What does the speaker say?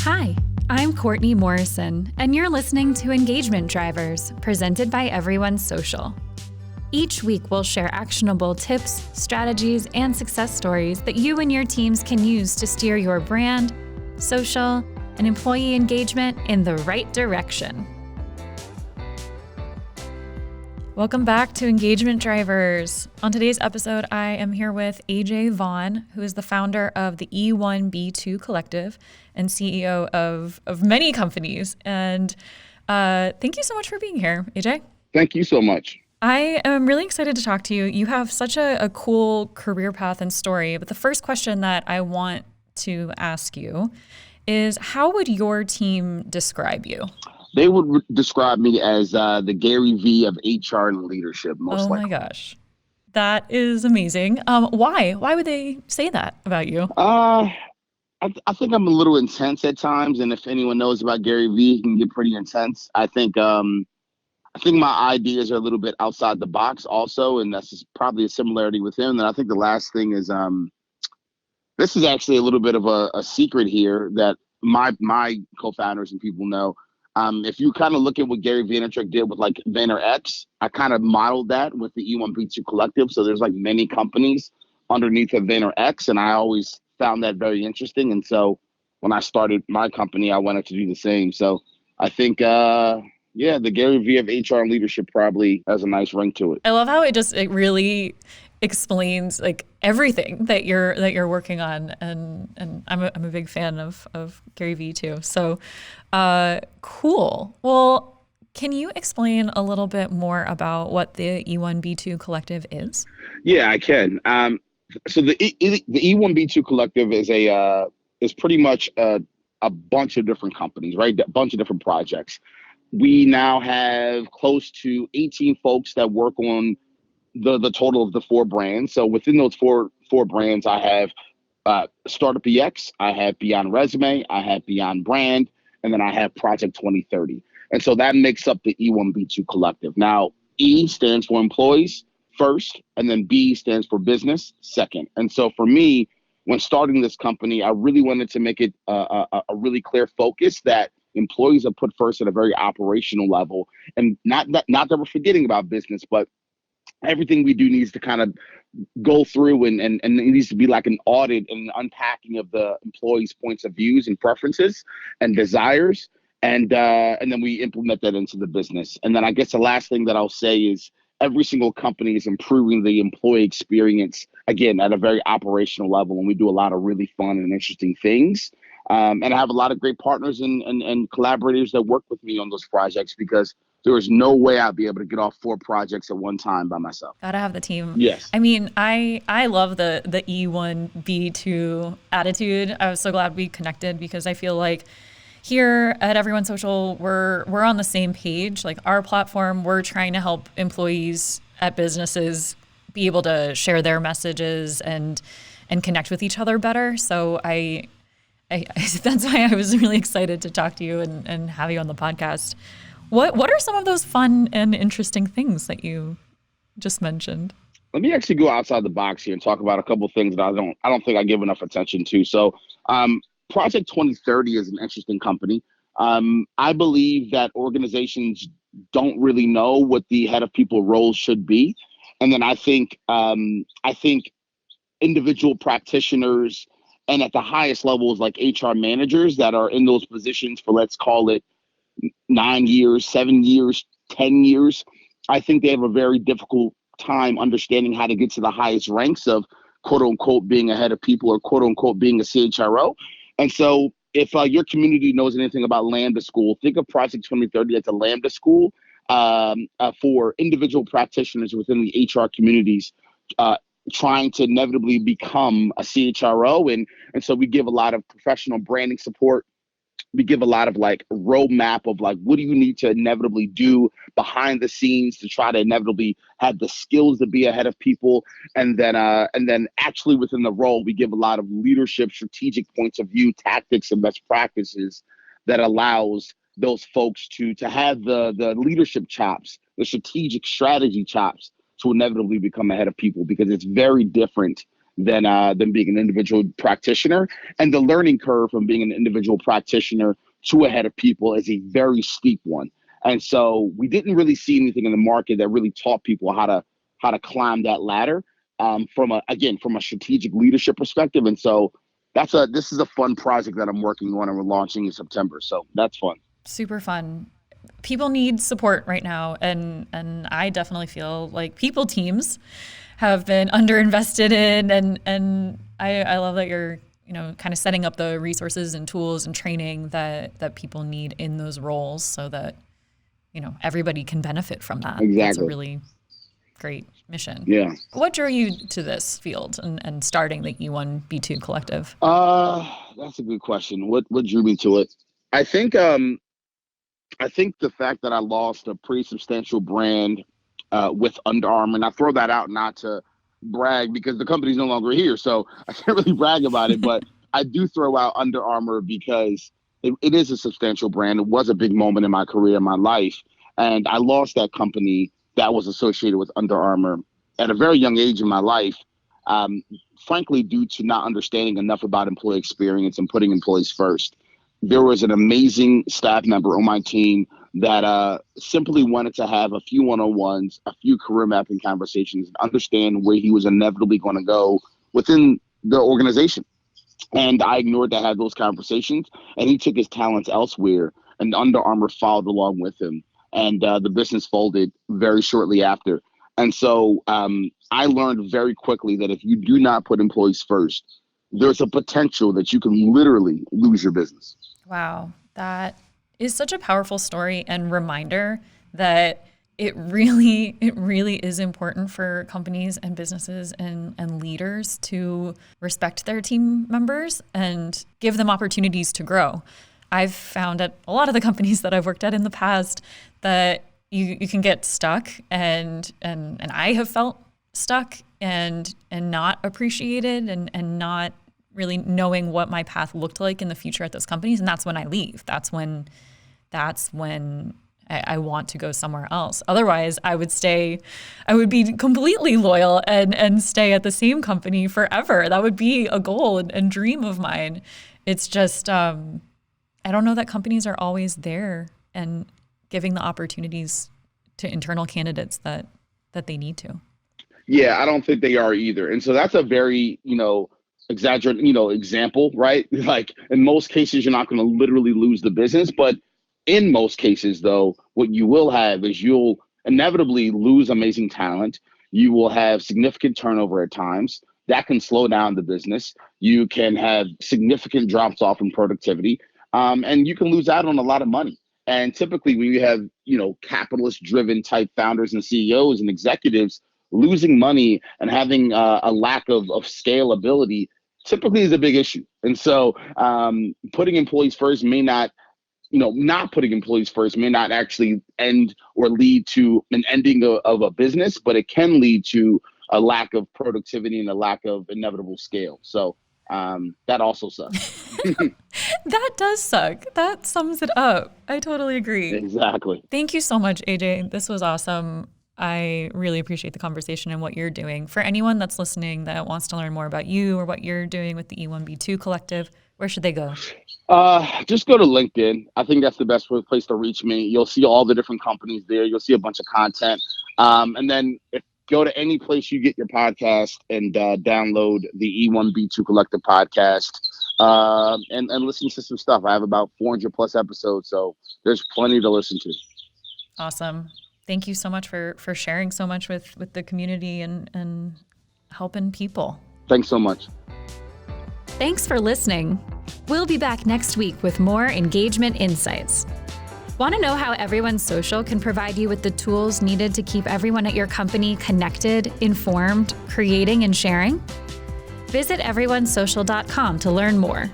Hi, I'm Courtney Morrison, and you're listening to Engagement Drivers, presented by EveryoneSocial. Each week, we'll share actionable tips, strategies, and success stories that you and your teams can use to steer your brand, social, and employee engagement in the right direction. Welcome back to Engagement Drivers. On today's episode, I am here with Vaughan, who is the founder of the E1B2 Collective and CEO of many companies. And thank you so much for being here, AJ. Thank you so much. I am really excited to talk to you. You have such a cool career path and story. But the first question that I want to ask you is, how would your team describe you? They would describe me as the Gary V of HR and leadership, most likely. Oh my gosh. That is amazing. Why? Why would they say that about you? I think I'm a little intense at times, and if anyone knows about Gary V, he can get pretty intense. I think my ideas are a little bit outside the box also, and that's just probably a similarity with him. And I think the last thing is this is actually a little bit of a secret here that my co-founders and people know. If you kind of look at what Gary Vaynerchuk did with like VaynerX, I kind of modeled that with the E1B2 Collective. So there's like many companies underneath of VaynerX, and I always found that very interesting. And so when I started my company, I wanted to do the same. So I think, the Gary V of HR and leadership probably has a nice ring to it. I love how it really explains like everything that you're working on, and I'm a big fan of Gary V too. So cool. Well, can you explain a little bit more about what the E1B2 Collective is? Yeah, I can. So the E1B2 Collective is pretty much a bunch of different companies, right? A bunch of different projects. We now have close to 18 folks that work on the total of the 4 brands. So within those four brands, I have Startup EX, I have Beyond Resume, I have Beyond Brand, and then I have Project 2030. And so that makes up the E1B2 Collective. Now, E stands for employees first, and then B stands for business second. And so for me, when starting this company, I really wanted to make it a really clear focus that employees are put first at a very operational level. And not that we're forgetting about business, but everything we do needs to kind of go through and it needs to be like an audit and an unpacking of the employees' points of views and preferences and desires. And then we implement that into the business. And then I guess the last thing that I'll say is every single company is improving the employee experience, again, at a very operational level. And we do a lot of really fun and interesting things. And I have a lot of great partners and collaborators that work with me on those projects, because there is no way I'd be able to get off 4 projects at one time by myself. Gotta have the team. Yes. I mean, I love the E1B2 attitude. I was so glad we connected, because I feel like here at EveryoneSocial, we're on the same page. Like our platform, we're trying to help employees at businesses be able to share their messages and connect with each other better. So I that's why I was really excited to talk to you and have you on the podcast. What are some of those fun and interesting things that you just mentioned? Let me actually go outside the box here and talk about a couple of things that I don't think I give enough attention to. So Project 2030 is an interesting company. I believe that organizations don't really know what the head of people roles should be. And then I think individual practitioners and at the highest levels, like HR managers that are in those positions for, let's call it 9 years, 7 years, 10 years, I think they have a very difficult time understanding how to get to the highest ranks of quote unquote being a head of people or quote unquote being a CHRO. And so if your community knows anything about Lambda School, think of Project 2030 as a Lambda School for individual practitioners within the HR communities trying to inevitably become a CHRO. And so we give a lot of professional branding support. We give a lot of like roadmap of like, what do you need to inevitably do behind the scenes to try to inevitably have the skills to be ahead of people. And then actually within the role, we give a lot of leadership, strategic points of view, tactics, and best practices that allows those folks to have the leadership chops, the strategic strategy chops to inevitably become ahead of people, because it's very different than being an individual practitioner. And the learning curve from being an individual practitioner to a head of people is a very steep one. And so we didn't really see anything in the market that really taught people how to climb that ladder from a strategic leadership perspective. And so this is a fun project that I'm working on and we're launching in September. So that's fun. Super fun. People need support right now, and I definitely feel like people teams have been underinvested in, and I love that you're kind of setting up the resources and tools and training that people need in those roles so that everybody can benefit from that. Exactly. That's a really great mission. Yeah. What drew you to this field and starting the E1B2 Collective? That's a good question. What drew me to it? I think the fact that I lost a pretty substantial brand with Under Armour, and I throw that out not to brag because the company's no longer here, so I can't really brag about it, but I do throw out Under Armour because it is a substantial brand. It was a big moment in my career, in my life, and I lost that company that was associated with Under Armour at a very young age in my life, frankly, due to not understanding enough about employee experience and putting employees first. There was an amazing staff member on my team that simply wanted to have a few one-on-ones, a few career mapping conversations, and understand where he was inevitably going to go within the organization. And I ignored to have those conversations, and he took his talents elsewhere, and Under Armour followed along with him. And the business folded very shortly after. And so I learned very quickly that if you do not put employees first, there's a potential that you can literally lose your business. Wow, that is such a powerful story and reminder that it really is important for companies and businesses and leaders to respect their team members and give them opportunities to grow. I've found at a lot of the companies that I've worked at in the past that you can get stuck and I have felt stuck and not appreciated and not really knowing what my path looked like in the future at those companies. And that's when I leave. That's when I want to go somewhere else. Otherwise, I would be completely loyal and stay at the same company forever. That would be a goal and dream of mine. It's just, I don't know that companies are always there and giving the opportunities to internal candidates that they need to. Yeah, I don't think they are either. And so that's a very, exaggerate, example, right? Like in most cases, you're not going to literally lose the business, but in most cases, though, what you will have is you'll inevitably lose amazing talent. You will have significant turnover at times. That can slow down the business. You can have significant drops off in productivity, and you can lose out on a lot of money. And typically when you have, capitalist-driven type founders and CEOs and executives, losing money and having a lack of scalability typically is a big issue. And so putting employees first may not, not putting employees first may not actually end or lead to an ending of a business, but it can lead to a lack of productivity and a lack of inevitable scale. So that also sucks. That does suck. That sums it up. I totally agree. Exactly. Thank you so much, AJ. This was awesome. I really appreciate the conversation and what you're doing. For anyone that's listening that wants to learn more about you or what you're doing with the E1B2 Collective, where should they go? Just go to LinkedIn. I think that's the best place to reach me. You'll see all the different companies there. You'll see a bunch of content. And then go to any place you get your podcast and download the E1B2 Collective podcast and listen to some stuff. I have about 400 plus episodes, so there's plenty to listen to. Awesome. Thank you so much for sharing so much with the community and helping people. Thanks so much. Thanks for listening. We'll be back next week with more engagement insights. Want to know how EveryoneSocial can provide you with the tools needed to keep everyone at your company connected, informed, creating, and sharing? Visit EveryoneSocial.com to learn more.